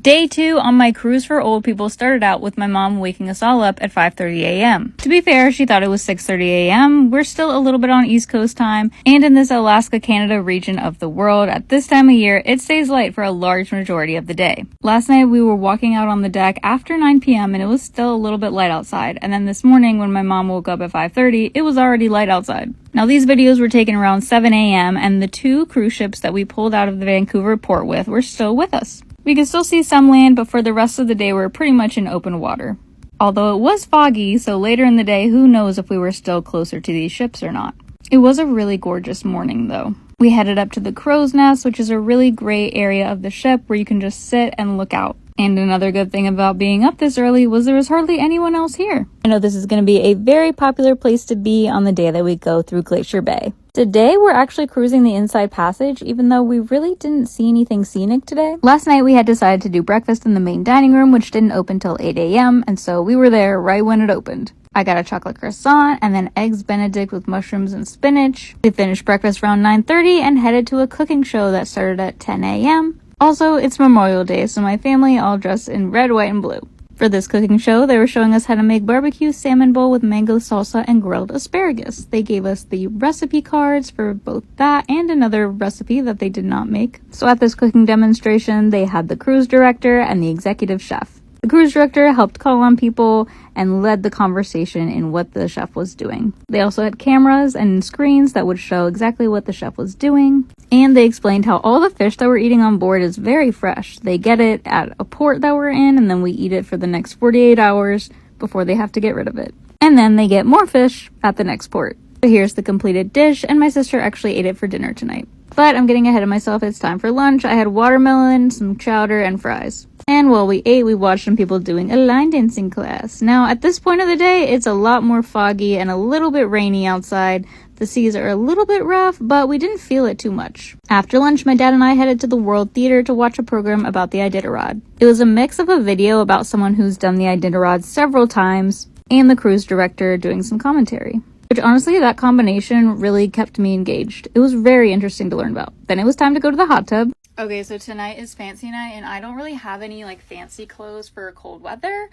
Day 2 on my cruise for old people started out with my mom waking us all up at 5:30 a.m. To be fair, she thought it was 6:30 a.m. We're still a little bit on East Coast time, and in this Alaska, Canada region of the world, at this time of year, it stays light for a large majority of the day. Last night, we were walking out on the deck after 9 p.m. and it was still a little bit light outside, and then this morning when my mom woke up at 5:30, it was already light outside. Now, these videos were taken around 7 a.m., and the 2 cruise ships that we pulled out of the Vancouver port with were still with us. We could still see some land, but for the rest of the day, we're pretty much in open water. Although it was foggy, so later in the day, who knows if we were still closer to these ships or not. It was a really gorgeous morning, though. We headed up to the crow's nest, which is a really great area of the ship where you can just sit and look out. And another good thing about being up this early was there was hardly anyone else here. I know this is going to be a very popular place to be on the day that we go through Glacier Bay. Today, we're actually cruising the inside passage, even though we really didn't see anything scenic today. Last night, we had decided to do breakfast in the main dining room, which didn't open till 8 a.m., and so we were there right when it opened. I got a chocolate croissant and then eggs Benedict with mushrooms and spinach. We finished breakfast around 9:30 and headed to a cooking show that started at 10 a.m. Also, it's Memorial Day, so my family all dressed in red, white, and blue. For this cooking show, they were showing us how to make barbecue salmon bowl with mango salsa and grilled asparagus. They gave us the recipe cards for both that and another recipe that they did not make. So at this cooking demonstration, they had the cruise director and the executive chef. The cruise director helped call on people and led the conversation in what the chef was doing. They also had cameras and screens that would show exactly what the chef was doing. And they explained how all the fish that we're eating on board is very fresh. They get it at a port that we're in, and then we eat it for the next 48 hours before they have to get rid of it. And then they get more fish at the next port. So here's the completed dish, and my sister actually ate it for dinner tonight. But I'm getting ahead of myself. It's time for lunch. I had watermelon, some chowder, and fries. And while we ate, we watched some people doing a line dancing class. Now, at this point of the day, it's a lot more foggy and a little bit rainy outside. The seas are a little bit rough, but we didn't feel it too much. After lunch, my dad and I headed to the World Theater to watch a program about the Iditarod. It was a mix of a video about someone who's done the Iditarod several times and the cruise director doing some commentary. Which honestly, that combination really kept me engaged. It was very interesting to learn about. Then it was time to go to the hot tub. Okay, so tonight is fancy night, and I don't really have any fancy clothes for cold weather.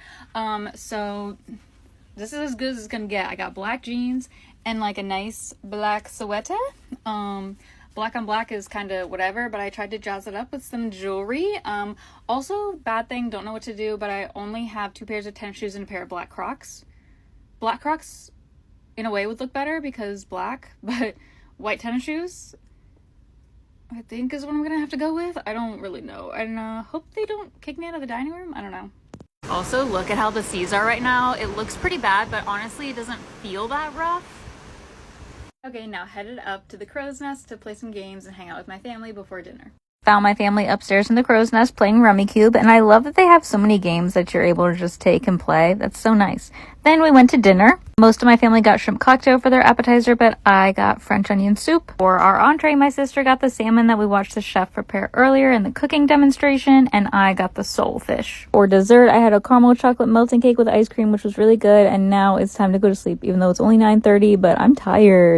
So this is as good as it's gonna get. I got black jeans and a nice black sweater. Black on black is kind of whatever, but I tried to jazz it up with some jewelry. Also, bad thing, don't know what to do, but I only have 2 pairs of tennis shoes and a pair of black Crocs. Black Crocs in a way would look better because black, but white tennis shoes I think is what I'm gonna have to go with. I don't really know, and hope they don't kick me out of the dining room. I don't know. Also, look at how the seas are right now. It looks pretty bad, but honestly it doesn't feel that rough. Okay, now headed up to the crow's nest to play some games and hang out with my family before dinner. Found my family upstairs in the crow's nest playing Rummy Cube, and I love that they have so many games that you're able to just take and play. That's so nice. Then we went to dinner. Most of my family got shrimp cocktail for their appetizer, but I got French onion soup. For our entree, my sister got the salmon that we watched the chef prepare earlier in the cooking demonstration, and I got the sole fish. For dessert, I had a caramel chocolate melting cake with ice cream, which was really good, and now it's time to go to sleep, even though it's only 9:30, but I'm tired.